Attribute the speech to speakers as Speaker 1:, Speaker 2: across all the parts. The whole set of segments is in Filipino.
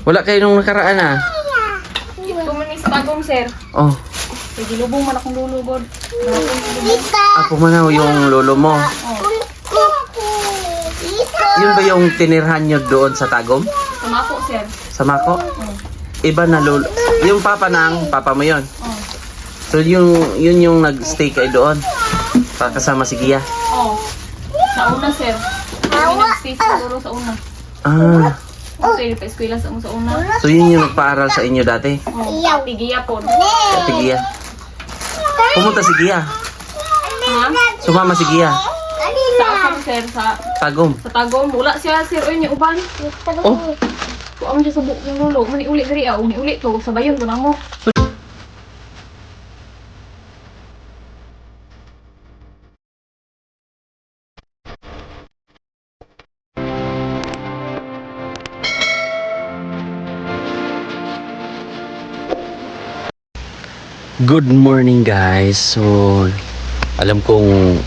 Speaker 1: Wala kayo nung nakaraan ah.
Speaker 2: Ito man is tagong, sir.
Speaker 1: Oh,
Speaker 2: Sige, lubong man akong lulugod.
Speaker 1: ako man yung lolo mo. Yun ba yung tinirhan nyo doon sa Tagum?
Speaker 2: Sama po, sir.
Speaker 1: Sa Mako? Iba na lolo. Yung papa mo yun.
Speaker 2: Oh.
Speaker 1: So yun yung nag-stay kayo doon. Kasama si Gia.
Speaker 2: Oh. Sa una, sir. Kami nag-stay siguro sa una.
Speaker 1: Ah,
Speaker 2: Okay, pa-eskwela sa una.
Speaker 1: so yun yung nagpaaral sa inyo dati.
Speaker 2: Oh, pigiya po.
Speaker 1: Si Gia. Pumunta si Gia.
Speaker 2: Ha?
Speaker 1: Sumama si Gia.
Speaker 2: Sa asam, sir.
Speaker 1: Tagum.
Speaker 2: Sa Tagum. Wala siya, sir. Uy, niya uban.
Speaker 1: Oh,
Speaker 2: Kuang siya sa buok ng lulo. Mani-uli diri, uli to. Sabayon ko na mo.
Speaker 1: good morning guys. So, alam kong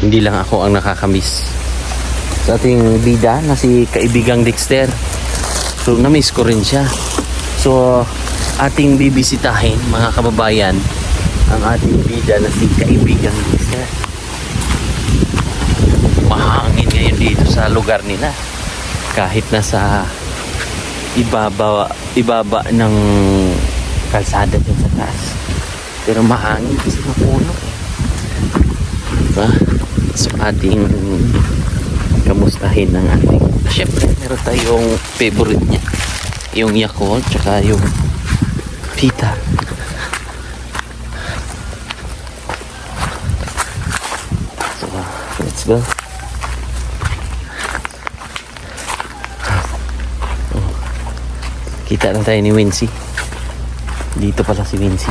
Speaker 1: hindi lang ako ang nakakamiss sa ating bida na si kaibigang Dexter. So, namiss ko rin siya. So, ating bibisitahin mga kababayan ang ating bida na si kaibigang Dexter. Mahangin ngayon dito sa lugar nila. Kahit nasa ibaba ng kalsada dyan sa taas. Pero mahangin kasi mapuno eh. Diba? So ating kamustahin ng ating, syempre meron tayong favorite niya, yung Yakult tsaka yung pita. So let's go. Kita na tayo ni Wincy. Dito pala si Wincy.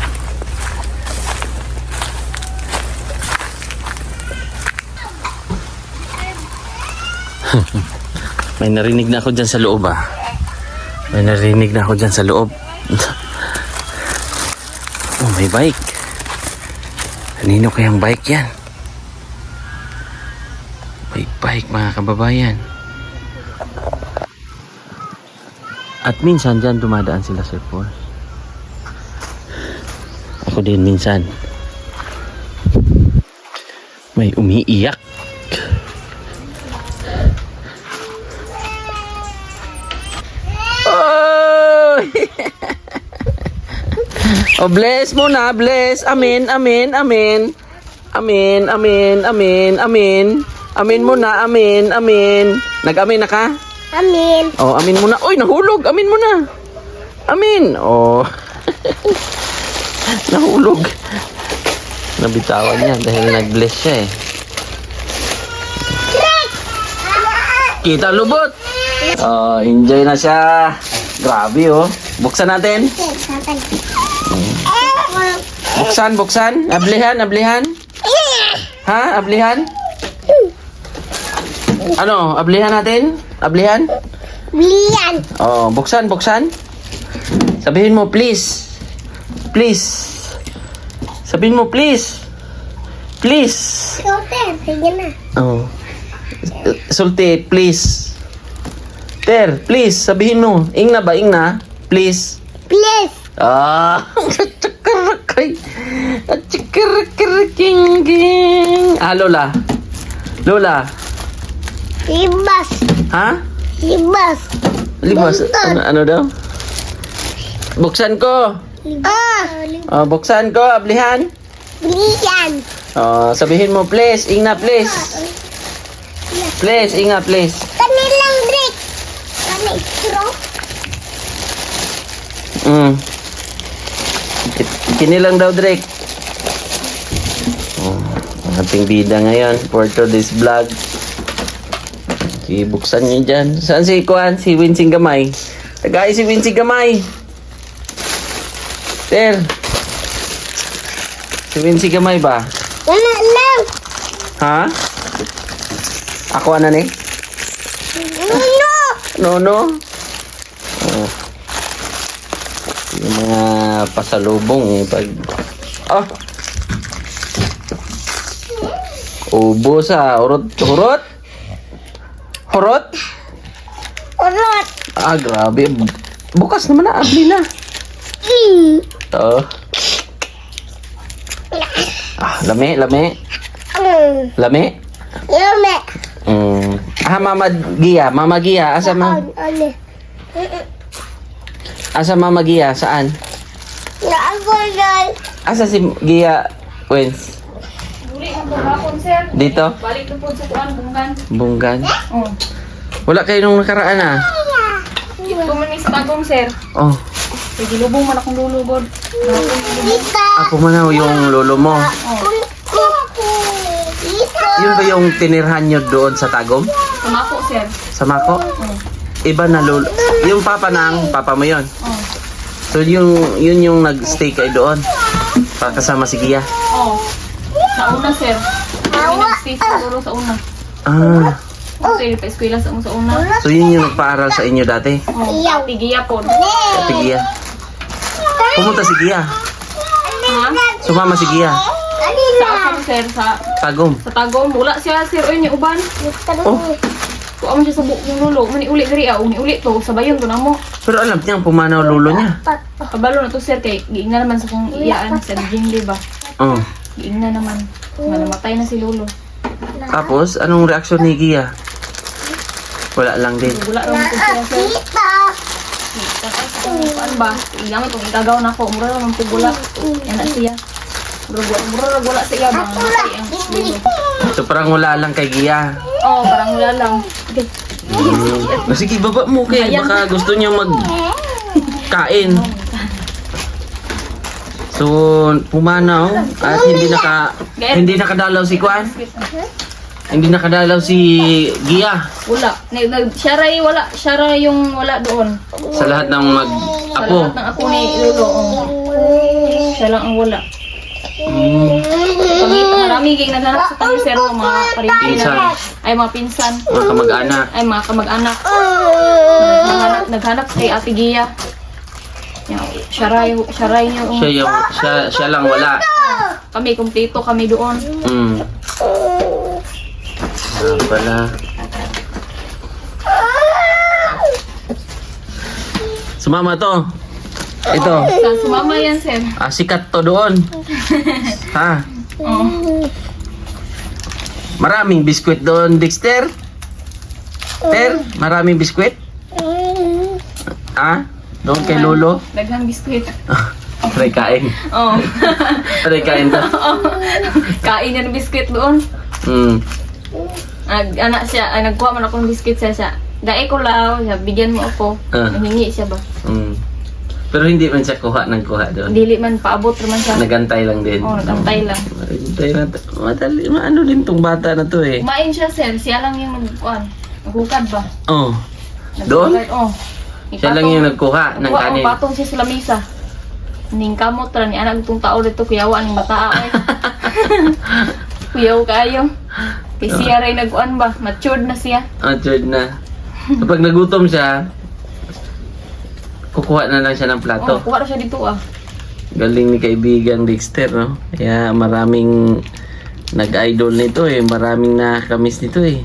Speaker 1: May narinig na ako dyan sa loob ah. May narinig na ako dyan sa loob. Oh, may bike. Kanino kayang bike yan? May bike mga kababayan. At minsan dyan dumadaan sila Sir Paul. Ako din minsan. May umiiyak. Oh! Oh, bless muna, bless. Amen, amen, amen. Amen, amen, amen, amen. Amen muna, amen, amen. Nag-amen na ka?
Speaker 3: Amin.
Speaker 1: Oh, amin muna. Oy, nahulog. Amin muna. Amin. Oh. Nahulog. Nabitawan niya dahil nag-bless siya eh. Kita lubot. Oh, enjoy na siya. Grabe oh. Buksan natin. Buksan, buksan. Ablihan, ablihan. Ha? Ablihan? Ano? Ablihan natin? Ablihan?
Speaker 3: Bilian.
Speaker 1: Oh, buksan, buksan. Sabihin mo please. Please. Sabihin mo please. Please.
Speaker 3: Sote, sige na.
Speaker 1: Oh. Sulti, please. Ter, please, sabihin mo. Ing na ba? Ing na? Please.
Speaker 3: Please.
Speaker 1: Ah, chakarakay. Chakarakaraking. Ah, Lola. Lola.
Speaker 3: Libas.
Speaker 1: Ha?
Speaker 3: Libas.
Speaker 1: Libas. Ano daw? Buksan ko. Oh, buksan ko, ablihan.
Speaker 3: Bilian.
Speaker 1: Oh, sabihin mo please, Inga please. Please, Inga please.
Speaker 3: Kanilang break. Kani straw.
Speaker 1: Kinilang daw Drake. Oh, ang ating bida ngayon for today's vlog. Buksan niyo dyan. Saan si Kuan? Si Winsing Gamay. Tagay si Winsing Gamay. Ter. Si Winsing Gamay ba?
Speaker 3: Wala lang.
Speaker 1: Ha? Ako na ni?
Speaker 3: Nuno.
Speaker 1: No. Oh. Yung mga pasalubong eh. Pag... Oh. Ubos ah. Urot. Hurot?
Speaker 3: Urot.
Speaker 1: Ah, grabe. Bukas naman na, abli na. Oo. Ah, lami, lami. Lami?
Speaker 3: Yummy.
Speaker 1: Ah, Mama Gia, asa Mama Gia, saan? Asa si Gia, Wens?
Speaker 2: Uli ang paghapon, sir.
Speaker 1: Dito?
Speaker 2: Balik na po sa kuan, bunggan.
Speaker 1: Bunggan?
Speaker 2: Oh.
Speaker 1: Wala kayo nung nakaraan ah.
Speaker 2: Ito man sa tagong, sir.
Speaker 1: Oh,
Speaker 2: Kaya gilubong man akong lulugod.
Speaker 1: ako manaw yung lolo mo. Yun ba yung tinirhan nyo doon sa Tagum?
Speaker 2: Tumako, sir.
Speaker 1: Sa Mako? Iba na lolo. Yung papa mo yun.
Speaker 2: Oh.
Speaker 1: So yun yung nag-stay kayo doon. Para kasama si Gia.
Speaker 2: Oh. Sa una, sir. Kami nag-stay siguro sa una.
Speaker 1: Ah,
Speaker 2: Kasi pa-eskwela sa mo sa una.
Speaker 1: so yun yung nagpaaral sa inyo dati.
Speaker 2: Oh. Tigiya po.
Speaker 1: Ate Gia. Pumunta si Gia.
Speaker 2: Ha?
Speaker 1: Sumama si Gia.
Speaker 2: Sa ako, sir. Sa
Speaker 1: Tagum.
Speaker 2: Tagong. Wala siya, sir. Uy, niya uban.
Speaker 1: Oh,
Speaker 2: Kuha mo siya sa buong lulo. Maniuli diri Uni-uli to. Sabayon to na mo.
Speaker 1: pero alam niyang pumanaw lolo niya.
Speaker 2: Kabalo na to, sir. Kay giingna naman sa kong iyaan. Sa Jingli ba?
Speaker 1: Oh.
Speaker 2: Giingna naman. Namatay na si Lolo.
Speaker 1: Tapos, anong reaksyon ni Gia? Wala lang din.
Speaker 2: Gula lang ito siya, sir. Saan ba? Ilang itong igagaw na ako. Mura lang ang gula. Yan na siya. Mura lang gula sa iya ba? Namatay ang Lolo.
Speaker 1: So parang wala lang kay Gia.
Speaker 2: Oo, parang wala lang. Okay.
Speaker 1: Sige, baba mo kay. Baka gusto niya magkain. So, pumanaw at hindi nakadalaw si Kwan. Hindi nakadalaw si Gia
Speaker 2: Wala. Siya ray wala. Siya ray yung wala doon.
Speaker 1: sa lahat ng
Speaker 2: Sa
Speaker 1: mag-apo.
Speaker 2: lahat ng ako ni Lolo. Siya lang ang wala. Pagita marami ging naghanap sa kami, sir, mga
Speaker 1: Pinsan.
Speaker 2: parimpin. Ay mga pinsan.
Speaker 1: Mga kamag-anak.
Speaker 2: Ay mga kamag-anak. Naghanap kay Ate Gia. Siya ray yung
Speaker 1: Siya lang wala.
Speaker 2: kami kumpleto kami doon.
Speaker 1: Pala. Sumama to. Ito.
Speaker 2: Sa sumama yan, sir.
Speaker 1: Sikat to doon. Ha?
Speaker 2: Oh.
Speaker 1: Maraming biskwit doon, Dexter. Maraming biskwit? Doon kay Lolo.
Speaker 2: Daghang biskuit.
Speaker 1: Try kain.
Speaker 2: Oh.
Speaker 1: Try kain to.
Speaker 2: Kain yan ng biskuit doon. Anak siya, ay nagkuha man akong biskuit siya. Dae ko law, siya, bigyan mo ako. Nahingi siya ba?
Speaker 1: Pero hindi man siya kuha doon.
Speaker 2: Dili man paabot naman siya.
Speaker 1: Nagantay lang din.
Speaker 2: Oo, nagantay lang.
Speaker 1: Nagantay lang. Madali, maano din tong bata na to eh.
Speaker 2: Kumain siya, sir. Siya lang yung naghukad ba?
Speaker 1: Oh. Doon?
Speaker 2: Oo.
Speaker 1: Siya lang yung nagkuha ng kanin.
Speaker 2: Patong siya sa lamisa. Ning kamot ra ni anak itong tao dito kuyawa ning bata ay. Kuyaw kayo. Kay siya ray nag-uan ba? Matured na siya.
Speaker 1: Matured na. Kapag nagutom siya, kukuha na lang siya ng plato.
Speaker 2: Oh, kuha ra siya dito ah.
Speaker 1: Galing ni kaibigang Dexter, no? Kaya maraming nag-idol nito eh. Maraming nakakamiss nito eh.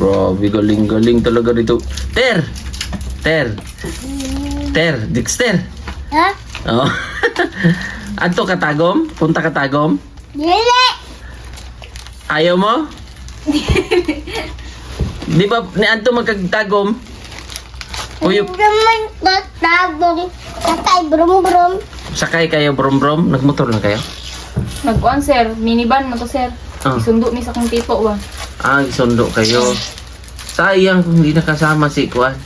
Speaker 1: Grabe, galing-galing talaga dito. Dexter.
Speaker 3: Ha?
Speaker 1: Oh. Ato ka Tagum? Punta ka Tagum?
Speaker 3: Dili.
Speaker 1: Ayaw mo? Di ba ni Anto magkagtagom? Uy,
Speaker 3: Naman tatabong. Tatay brum-brum.
Speaker 1: sakay kayo brom-brom? Nagmotor na kayo?
Speaker 2: Nag-uan sir, minivan mo to sir.
Speaker 1: Ah.
Speaker 2: Isundo mi sa kong tipo ba.
Speaker 1: Sundo kayo. Sayang kung hindi nakasama si Kwan.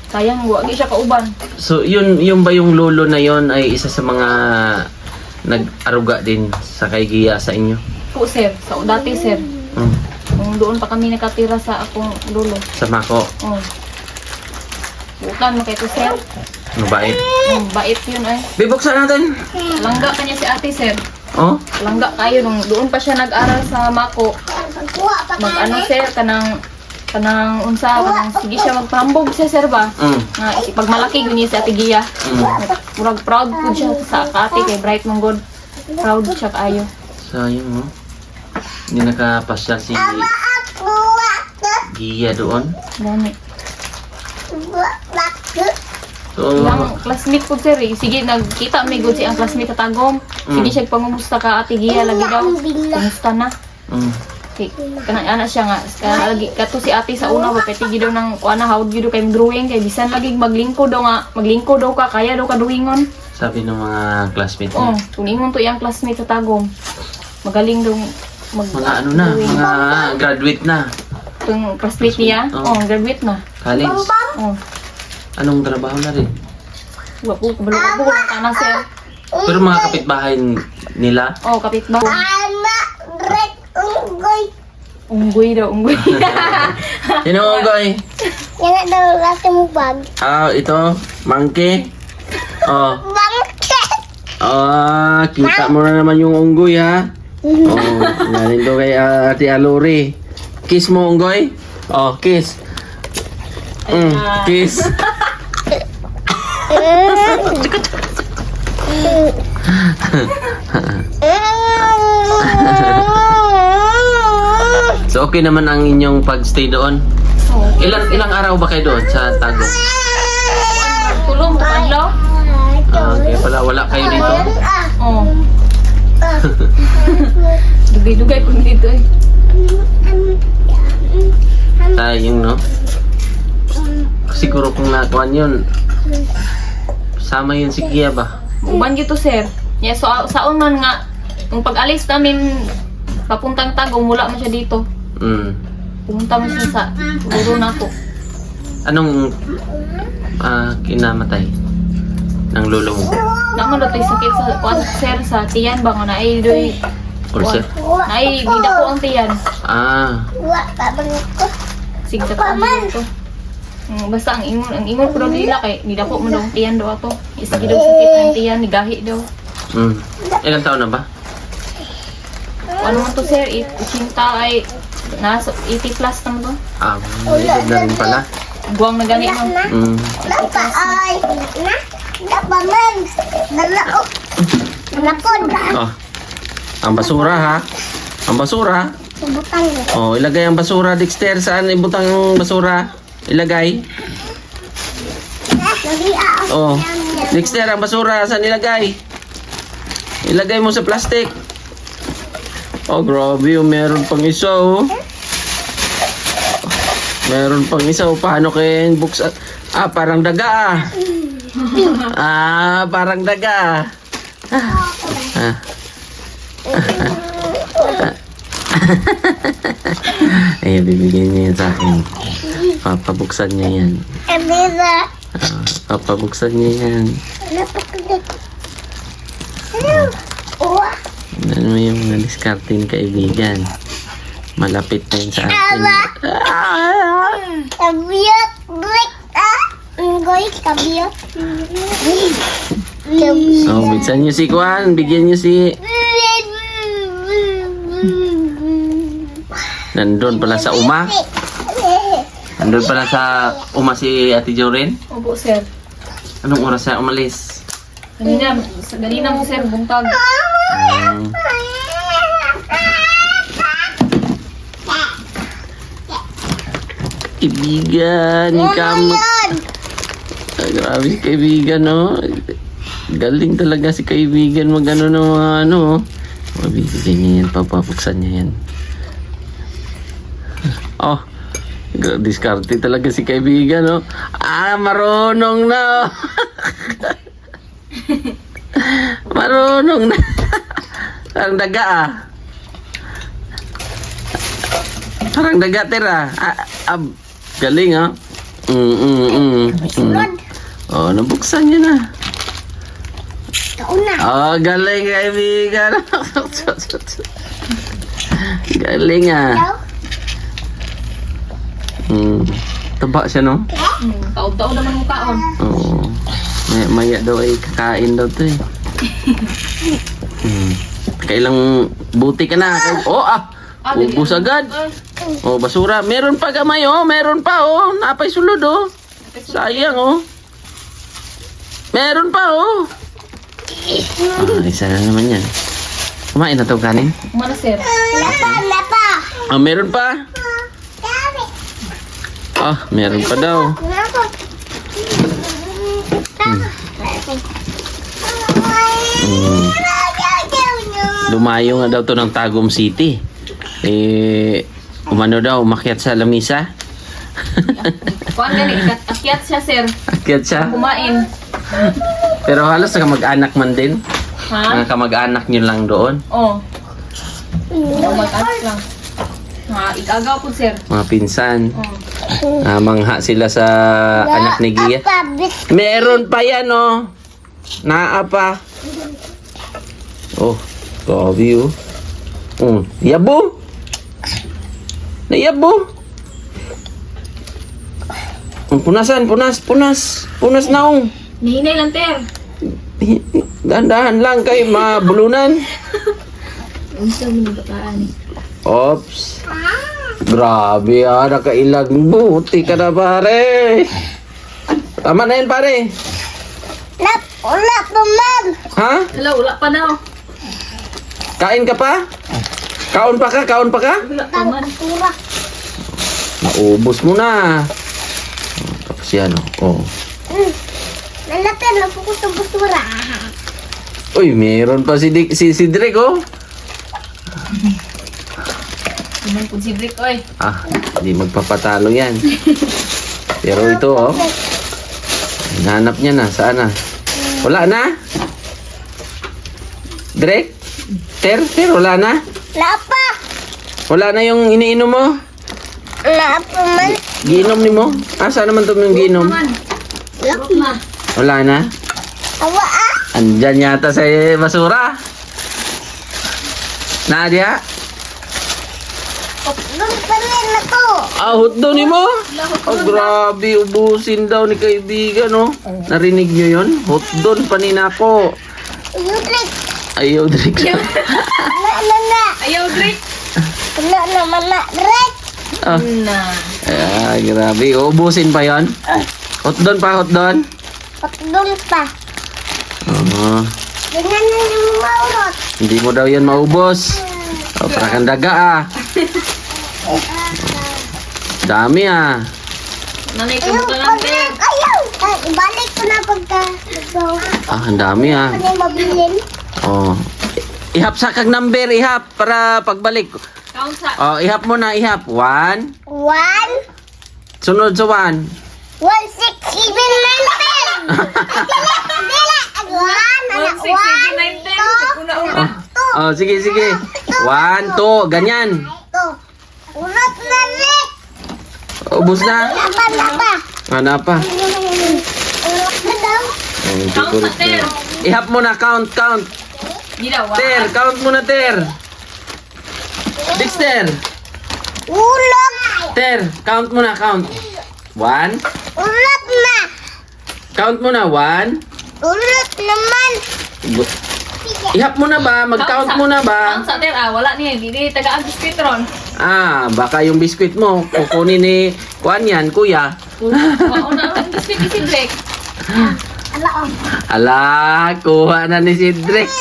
Speaker 2: Sayang wa gi siya kauban.
Speaker 1: So, yun ba yung lolo na yon ay isa sa mga nag-aruga din sa kay Gia sa inyo?
Speaker 2: Po sir, sa dati sir. Kung doon pa kami nakatira sa akong lolo.
Speaker 1: Sa Mako.
Speaker 2: Oh. Bukan mo kay to sir.
Speaker 1: Mabait.
Speaker 2: Bait yun ay.
Speaker 1: Bibuksan natin.
Speaker 2: Langga kanya si ate sir.
Speaker 1: Oh?
Speaker 2: Langga kayo nung doon pa siya nag-aral sa Mako. Mag-ano sir kanang sige siya magpahambog siya sir ba? Nga pag malaki guni si Ate Gia. Murag proud po siya sa ate kay Bright mong God. Proud siya kaayo.
Speaker 1: Sayang, oh. Hindi nakapasya si Giya doon.
Speaker 2: Dami.
Speaker 3: Bakit?
Speaker 1: So,
Speaker 2: Yang classmate ko sir eh. Sige, nagkita may good siya ang classmate sa Tagom. Sige siya pangumusta ka ate Gia lagi daw. Kumusta na?
Speaker 1: mm,
Speaker 2: Okay. Kanang ana siya nga. Kanang lagi kato si ate sa una ba kay tigi daw nang kuana hawd gyud kay drawing kay bisan lagi maglingko daw nga. Maglingko daw ka kaya daw ka drawingon.
Speaker 1: sabi ng mga classmates
Speaker 2: Oh,
Speaker 1: niya.
Speaker 2: kung ingon to yang classmate sa Tagom. Magaling daw
Speaker 1: Mga ano na, mga graduate na.
Speaker 2: Itong classmate niya.
Speaker 1: Oh.
Speaker 2: Oh, graduate na.
Speaker 1: College.
Speaker 2: Oh.
Speaker 1: Anong trabaho na rin?
Speaker 2: Wapo, kabalo-balo ng kana sir.
Speaker 1: Pero mga kapitbahay nila,
Speaker 2: Oh, kapit ba?
Speaker 3: Anak, red, unggoy.
Speaker 2: Unggoy daw, unggoy.
Speaker 1: sino Unggoy?
Speaker 3: Yan daw kasi mo bag.
Speaker 1: Ito, monkey. Oh,
Speaker 3: Bangkit!
Speaker 1: kita mo na naman yung unggoy ha. Oh, narin to kay Ate Alori. Kiss mo unggoy. Oh, kiss. Kiss. So okay naman ang inyong pagstay doon.
Speaker 2: Oh,
Speaker 1: Ilang araw ba kayo doon sa Tagum?
Speaker 2: tulong sa kadlaw.
Speaker 1: Kaya pala wala kayo dito.
Speaker 2: Oh. Dugay-dugay po dito eh.
Speaker 1: Sayang no? Siguro kung nakuan yun, sama yun si Gia ba?
Speaker 2: Uban dito sir. Yeah, so saon man nga nung pag-alis namin papuntang Tagum, wala man siya dito. Pumunta man siya sa luro na to.
Speaker 1: Anong kinamatay ng lolo mo?
Speaker 2: Naman daw tayo sakit sa kuan sir sa tiyan ba nga naay doy.
Speaker 1: Ulcer?
Speaker 2: Naay gida ko ang tiyan.
Speaker 3: Wak, babang ko.
Speaker 2: Sigda ko ang dito. Basta ang ingon ko daw nila kay gida ko mo daw ang tiyan daw ato. Isa gid daw sakit ang tiyan ni gahi daw.
Speaker 1: Ilang taon na ba?
Speaker 2: Ano man to sir, 80 ay nasa 80 plus naman to.
Speaker 1: Edad na rin pala.
Speaker 2: Guwang na gani mo.
Speaker 3: Dapa ay. Na? Dapa man. Nalao. Napod.
Speaker 1: Oh. Ang basura ha? Ang basura?
Speaker 3: Subutang mo.
Speaker 1: Oh, ilagay ang basura, Dexter. Saan ibutang ang basura? Ilagay.
Speaker 3: Lagi
Speaker 1: Oh. Dexter, ang basura, saan ilagay? Ilagay mo sa plastic. Oh, grabe. Meron pang isa, oh. Meron pang isa, oh. Paano kaya yung buksan? Parang daga, parang daga. Ay, bibigyan niya yan sa akin. Papabuksan niya yan.
Speaker 3: Abira.
Speaker 1: Papabuksan niya yan.
Speaker 3: Napakagod. Uwa.
Speaker 1: Ano mo yung mga discarding kaibigan? Malapit na yun sa akin.
Speaker 3: Kabiyot. Break. Ngoy, kabiyot.
Speaker 1: Oh, bigsan niyo si Kwan. Bigyan niyo si... Nandun pala sa uma. Nandun pala sa uma si Ate Joren.
Speaker 2: Opo sir.
Speaker 1: Anong oras siya umalis?
Speaker 2: Ganina mo sir, buntag.
Speaker 1: Kaibigan, ikaw. Grabe si kaibigan, no? Galing talaga si kaibigan mag-ano ng mga ano. Mabibigyan niya yan, papapuksan niya yan. Oh, diskarte talaga si kaibigan, no? Marunong na. Marunong na. Parang daga, Parang daga, tira. Galing, ha? Oh, nabuksan niya na.
Speaker 3: Kauna.
Speaker 1: Oh, galing, kaibigan. Galing, Taba siya, no?
Speaker 2: Taod-taod naman yung kaon.
Speaker 1: Oo. Maya daw ay kakain daw to eh. Kailang buti ka na. Ubus agad. Oh, basura. Meron pa gamay, oh. Meron pa, oh. Napay sulod, oh. Sayang, oh. Meron pa, oh. Isa na naman yan. Kumain na to kanin?
Speaker 2: Kumana sir.
Speaker 3: Lapa.
Speaker 1: Meron pa. Ah, meron pa daw.
Speaker 3: Kenapa?
Speaker 1: Lumayo nga daw to ng Tagum City. Umano daw, umakyat sa lamisa.
Speaker 2: Kuan gani, akyat siya sir.
Speaker 1: Akyat siya.
Speaker 2: Kumain.
Speaker 1: Pero halos kamag-anak man din.
Speaker 2: Ha?
Speaker 1: Mga kamag-anak nyo lang doon.
Speaker 2: Oh. Mag-ask lang. Ha, igagaw po sir.
Speaker 1: Mga pinsan.
Speaker 2: Oh.
Speaker 1: Mangha sila sa anak ni Gia. Meron pa yan, oh. Naa pa. Oh, grabe, oh. Yabo. Nayabo. Punasan, punas. Punas na, oh.
Speaker 2: Nihinay lang ter.
Speaker 1: Dahan-dahan lang kay mabulunan.
Speaker 2: Unsa mo bataan?
Speaker 1: Ops. Grabe, nakailag. Buti ka na, pare. Tama na yan, pare.
Speaker 3: Wala pa, ma'am.
Speaker 1: Ha?
Speaker 2: Hello, wala pa daw.
Speaker 1: Kain ka pa? Kaon pa ka?
Speaker 2: Wala pa man.
Speaker 3: Tira.
Speaker 1: Naubos mo na. Tapos yan, oh.
Speaker 3: Lalapit na po ko sa basura.
Speaker 1: Uy, meron pa si Drake, oh.
Speaker 2: Naman po si Brick, oy.
Speaker 1: Hindi magpapatalo yan. Pero ito, oh. Hinanap niya na. Saan na? Wala na? Drake? Ter, wala na?
Speaker 3: Wala pa.
Speaker 1: Wala na yung iniinom mo?
Speaker 3: Wala pa, man.
Speaker 1: Giinom ni mo? Saan naman ito yung giinom?
Speaker 2: Naman.
Speaker 3: Wala pa.
Speaker 1: Wala na?
Speaker 3: Awa, ah.
Speaker 1: Andyan yata sa basura. Nadia?
Speaker 3: Doon pa rin ako.
Speaker 1: Hotdog ni mo? Grabe, ubusin daw ni kaibigan, no? Narinig nyo yun? Hotdog pa ni Nako.
Speaker 3: Yudrik.
Speaker 1: Ayaw, Drake.
Speaker 3: Na.
Speaker 2: Ayaw, Brick.
Speaker 3: Wala naman na. Red.
Speaker 2: Na.
Speaker 1: Grabe. Ubusin pa yon. Hotdog pa, hotdog?
Speaker 3: Doon pa. Ganyan na yung maurot.
Speaker 1: Hindi mo daw yan maubos. Para kang daga, Dami,
Speaker 2: Nanay, kamuta lang, ter.
Speaker 3: Ayaw. Ibalik ko na pagka.
Speaker 1: Ang dami,
Speaker 3: Ano yung mabilin?
Speaker 1: Ihap sa kag number, ihap. Para pagbalik.
Speaker 2: Count sa.
Speaker 1: Ihap mo na, ihap. 1.
Speaker 3: 1,
Speaker 1: Sunod sa 1.
Speaker 3: 1, 6, 7, 9, 10. Dila. 1,
Speaker 2: 1, 6, 7, 9, 10. Una-una.
Speaker 1: Sige. 1, 2. Ganyan.
Speaker 3: Urot na rin.
Speaker 1: Ubus na.
Speaker 3: Lapa.
Speaker 1: Ano pa?
Speaker 3: Urot na daw.
Speaker 2: Count sa, ter.
Speaker 1: Ihap mo na, count.
Speaker 2: Di daw,
Speaker 1: Ter, count mo na, Ter. Dexter.
Speaker 3: Ulog.
Speaker 1: Ter, count mo na, count. 1.
Speaker 3: Urot na.
Speaker 1: Count mo na, 1.
Speaker 3: Urot naman.
Speaker 1: Ihap mo na ba? Mag-count mo na ba?
Speaker 2: Count sa, ter. Wala niya. Di tagaan biscuit ron.
Speaker 1: Baka yung biskwit mo, kukunin ni Juan yan, kuya.
Speaker 2: Una ang biscuit ni si Brick.
Speaker 3: Ala,
Speaker 1: Ala, kuha na ni Cedric.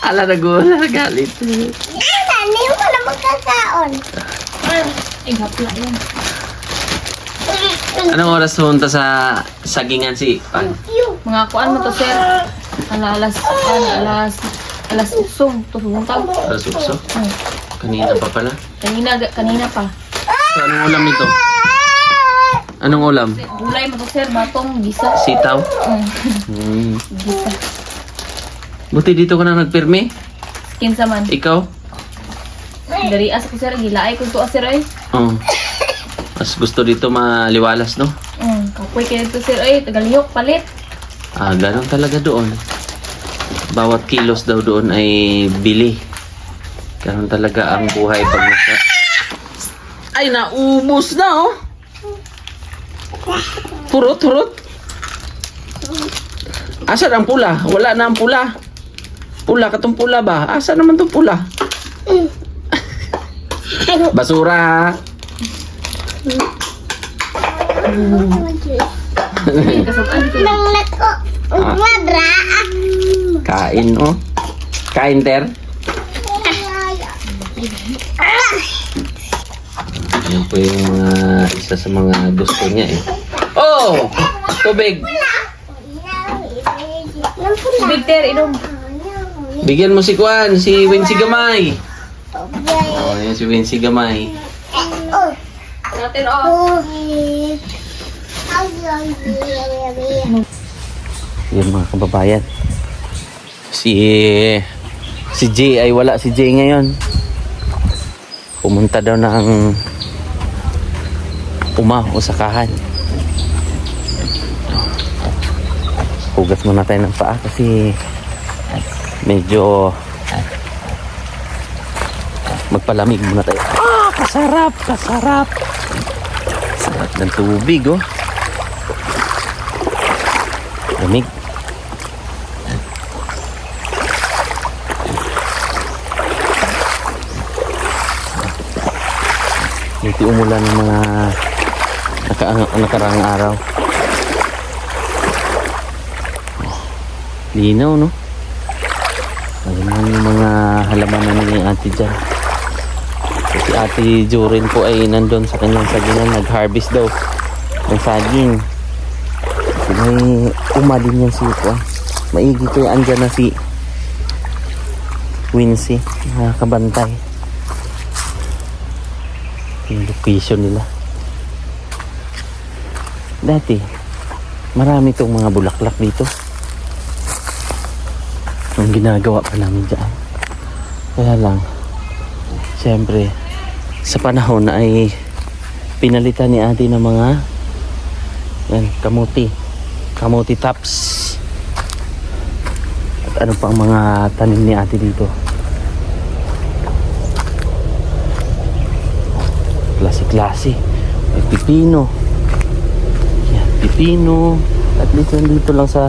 Speaker 1: Ala, galit.
Speaker 3: Hindi mo na magkakaon.
Speaker 2: Hapla yan.
Speaker 1: Anong oras punta sa sagingan si Juan?
Speaker 2: Mga kuan mo to, sir. Alas usong. Tusong tag.
Speaker 1: Alas 8? Kanina pa pala.
Speaker 2: Kanina pa.
Speaker 1: So, anong ulam nito? Anong ulam?
Speaker 2: Gulay mo to, sir. Batong, gisa.
Speaker 1: Sitaw?
Speaker 2: Gisa.
Speaker 1: Buti dito ka na nagpirme.
Speaker 2: Kinsa man.
Speaker 1: Ikaw?
Speaker 2: Dari as ko, sir. Gilaay ko to, sir, ay.
Speaker 1: Mas gusto dito maliwalas, no?
Speaker 2: Kapoy kayo to, sir, ay. Tagalihok, palit.
Speaker 1: Ganon talaga doon. Bawat kilos daw doon ay bili. Ganon talaga ang buhay pag nasa... Ay, naubos na, oh! Hurot. Asan ang pula? Wala na ang pula. Pula, katong pula ba? Asan naman tong pula? Basura, ha?
Speaker 2: Kasukan ko.
Speaker 3: Nang nako. Madra.
Speaker 1: Kain, oh. Kain, Ter. Yan po yung isa sa mga gusto niya eh. Oh! Tubig!
Speaker 2: Big Ter, inom.
Speaker 1: Bigyan mo si Kwan, si Wincy Gamay. Oh, yan si Wincy Gamay.
Speaker 2: Natin, oh.
Speaker 1: Yan mga kababayan. Si Jay ay wala si Jay ngayon. Pumunta daw ng o sakahan. Hugas muna tayo ng paa kasi medyo magpalamig muna tayo. Kasarap, kasarap. Sarap ng tubig, oh. Lamig. Hindi umulan ng mga nakaraang araw. Linaw, no? Alam mo yung mga halaman na ni ate dyan. Si ate Jorin po ay nandun sa kanyang sagingan. Nag-harvest daw ng saging. Kasi may umadin yan si Kwa. Maigi kaya andyan na si Wincy. Nakakabantay. Yung location nila. Dati, marami itong mga bulaklak dito. Ang ginagawa pa namin dyan. Kaya lang, siyempre, sa panahon na ay pinalitan ni ate ng mga yan, kamuti tops. At ano pang mga tanim ni ate dito. Klase-klase. May pipino. Yan, pipino. At dito lang sa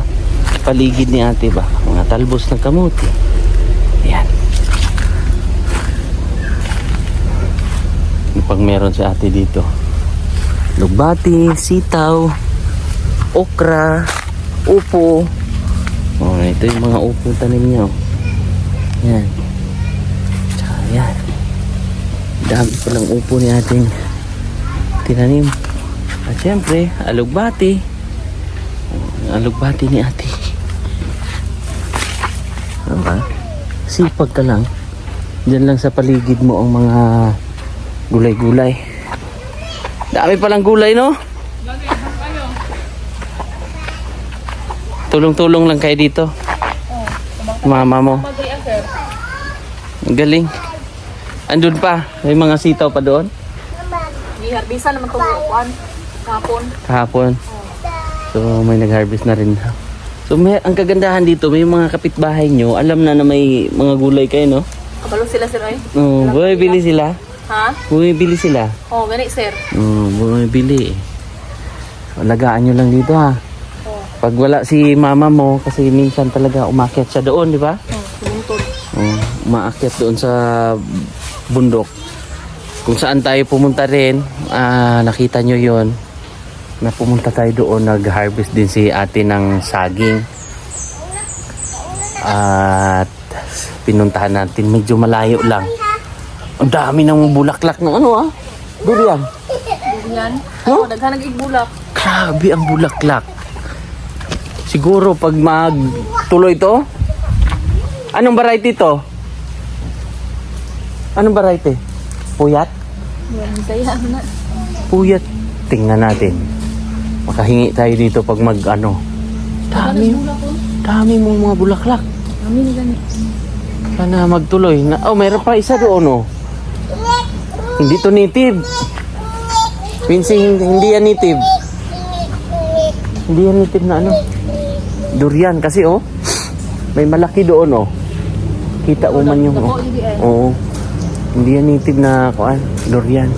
Speaker 1: paligid ni ate ba. Mga talbos ng kamuti. Yan. Ano pang meron si ate dito? Lugbati, sitaw, okra, upo. Oh, ito yung mga upo tanim niya. Oh. Yan. Tsaka yan. Dami palang upo ni ating tinanim. At syempre, alugbati. Alugbati ni ate. Diba? Sipag ka lang. Diyan lang sa paligid mo ang mga gulay-gulay. Dami palang gulay, no? Tulong-tulong lang kayo dito. Mama mo. Ang galing. Andun pa. May mga sitaw pa doon.
Speaker 2: Bisa naman ito buwan.
Speaker 1: Kahapon. So may nag-harvest na rin. So ang kagandahan dito, may mga kapitbahay nyo. Alam na may mga gulay kayo, no?
Speaker 2: Kabalo sila, sir, ay.
Speaker 1: Bumibili sila.
Speaker 2: Ha?
Speaker 1: Bumibili sila.
Speaker 2: Oo, gani, sir.
Speaker 1: Bumibili. Alagaan nyo lang dito, ha?
Speaker 2: Oo.
Speaker 1: Pag wala si mama mo, kasi minsan talaga umakyat siya doon, di ba?
Speaker 2: Bumuntod.
Speaker 1: Umaakyat doon sa bundok. Kung saan tayo pumunta rin, nakita nyo yon na pumunta tayo doon, nag-harvest din si ate ng saging. At pinuntahan natin, medyo malayo lang. Ang dami ng bulaklak ng ano, durian.
Speaker 2: Yan.
Speaker 1: Huh?
Speaker 2: Daghan nag-igbulak.
Speaker 1: Grabe ang bulaklak. Siguro pag magtuloy to, anong variety to? Anong variety? Puyat?
Speaker 2: Yan, saya na.
Speaker 1: Puyat. Tingnan natin. Makahingi tayo dito pag dami mong mga bulaklak.
Speaker 2: Kami ni gani.
Speaker 1: Sana magtuloy. Mayroon pa isa doon, oh. Hindi to native. Pinsi, hindi yan native. Hindi yan native na durian kasi, oh. May malaki doon, oh. Kita mo man yung, oh. Oo. Hindi yan native na, durian.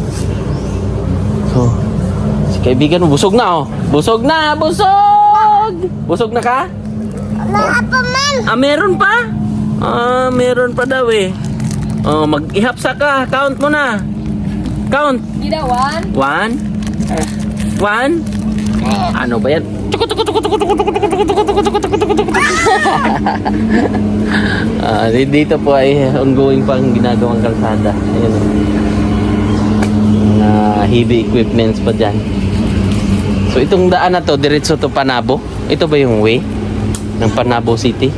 Speaker 1: So, si kaibigan mo, busog na, oh. Busog na, busog! Busog na ka?
Speaker 3: Wala pa man.
Speaker 1: Meron pa? Meron pa daw eh. Mag-ihapsa ka. Count mo na. Count.
Speaker 2: Gida, 1.
Speaker 1: 1? 1? Ano ba yan? Dito po ay ongoing pang ginagawang kalsada. Ayan o. heavy equipments pa dyan. So itong daan na to, diretso to Panabo. Ito ba yung way ng Panabo City?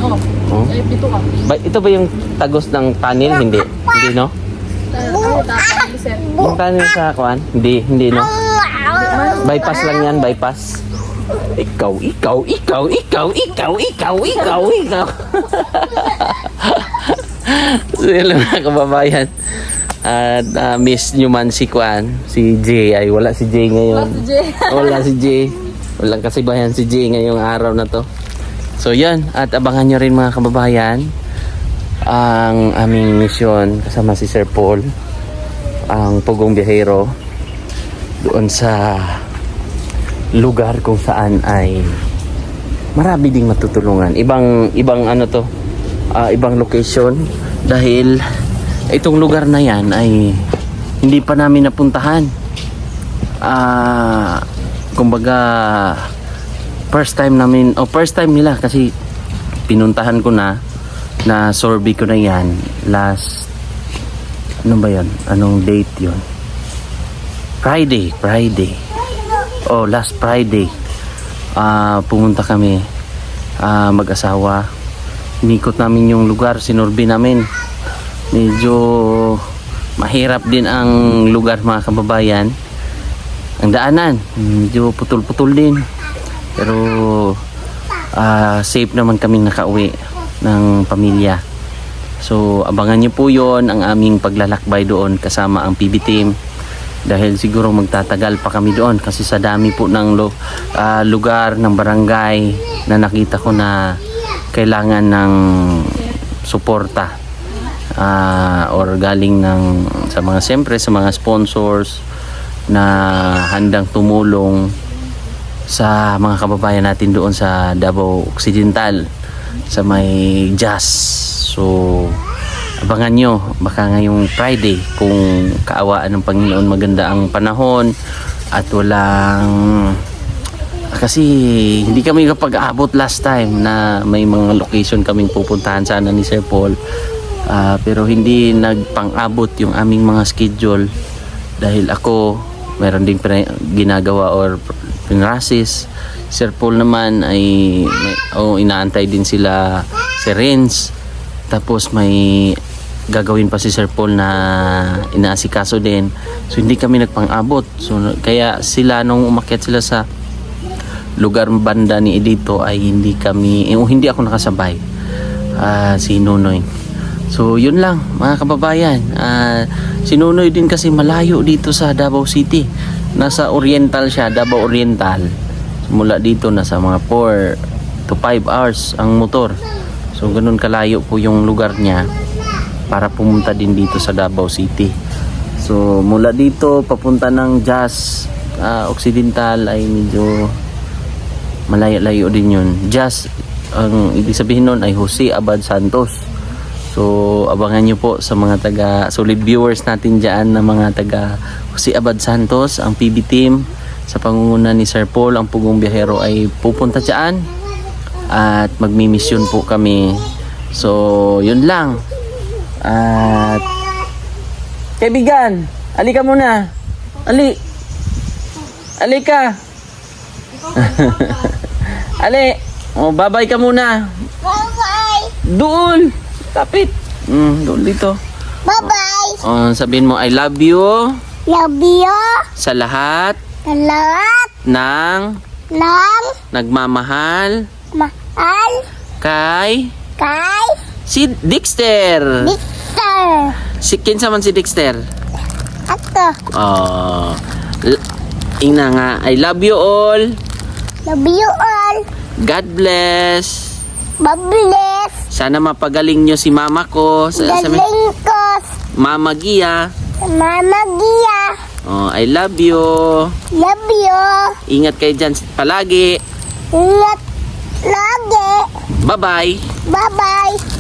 Speaker 2: Oo.
Speaker 1: Oh.
Speaker 2: Dito ka.
Speaker 1: Ito ba yung tagos ng tunnel? Hindi. Hindi, no?
Speaker 2: Tapos, sir.
Speaker 1: Yung tunnel sa kuan? Hindi, no? Bypass lang yan, bypass. Ikaw. So yun lang mga kababayan. At miss nyo man si kuan, si Jay. Ay, wala si Jay ngayon. Wala si Jay. Walang kasibayan si Jay ngayong araw na to. So yan, at abangan nyo rin mga kababayan ang aming misyon kasama si Sir Paul, ang Pugong Biyahero, doon sa lugar kung saan ay marami ding matutulungan. Ibang ano to, ibang location, dahil itong lugar na yan ay hindi pa namin napuntahan. Kumbaga first time nila kasi pinuntahan ko na survey ko na yan last, ano ba yan? Anong date yon? Friday. Last Friday. Pumunta kami mag-asawa. Inikot namin yung lugar, sinurvey namin. Medyo mahirap din ang lugar mga kababayan. Ang daanan, medyo putol-putol din. Pero safe naman kaming nakauwi ng pamilya. So abangan nyo po yon, ang aming paglalakbay doon kasama ang PB team. Dahil siguro magtatagal pa kami doon kasi sa dami po ng lugar, ng barangay na nakita ko na kailangan ng suporta or galing sa mga sponsors na handang tumulong sa mga kababayan natin doon sa Davao Occidental sa may Jazz. So abangan nyo, baka ngayong Friday, kung kaawaan ng Panginoon, maganda ang panahon at kasi hindi kami kapag-abot last time na may mga location kaming pupuntahan sana ni Sir Paul, pero hindi nagpang-abot yung aming mga schedule dahil ako meron ding ginagawa or pinrasis. Sir Paul naman ay inaantay din sila si Renz, tapos may gagawin pa si Sir Paul na inaasikaso din. So hindi kami nagpang-abot. So kaya sila nung umakyat sila sa lugar banda ni Edito ay hindi ako nakasabay. Si Nunoy. So yun lang mga kababayan. Si Nunoy din kasi malayo dito sa Davao City. Nasa Oriental siya, Davao Oriental. Mula dito nasa mga 4 to 5 hours ang motor. So ganun kalayo po yung lugar niya para pumunta din dito sa Davao City. So mula dito papunta ng Jazz Occidental ay medyo malayo-layo din yun. Jazz, ang ibig sabihin nun ay Jose Abad Santos. So abangan nyo po sa mga solid viewers natin dyan na mga taga Jose Abad Santos, ang PB team sa pangunguna ni Sir Paul, ang Pugong Biyahero ay pupunta dyan at magmi-mission po kami. So yun lang. At kaibigan, alika muna. Alika. Ali, babay ka muna.
Speaker 3: Bye-bye.
Speaker 1: Doon. Tapit. Doon dito.
Speaker 3: Bye-bye.
Speaker 1: Sabihin mo, I love you.
Speaker 3: Love you.
Speaker 1: Sa lahat
Speaker 3: Lahat
Speaker 1: ng
Speaker 3: ng
Speaker 1: nagmamahal
Speaker 3: mahal
Speaker 1: kay
Speaker 3: kay
Speaker 1: si Dexter.
Speaker 3: Victor.
Speaker 1: Kinsa man si Dexter?
Speaker 3: Ato.
Speaker 1: Ina nga, I love you all.
Speaker 3: Love you all.
Speaker 1: God bless.
Speaker 3: Bless.
Speaker 1: Sana mapagaling nyo si mama ko.
Speaker 3: Galing ko.
Speaker 1: Mama Gia.
Speaker 3: Mama Gia.
Speaker 1: I love you.
Speaker 3: Love you.
Speaker 1: Ingat kayo dyan palagi.
Speaker 3: Ingat lagi.
Speaker 1: Bye-bye.
Speaker 3: Bye-bye.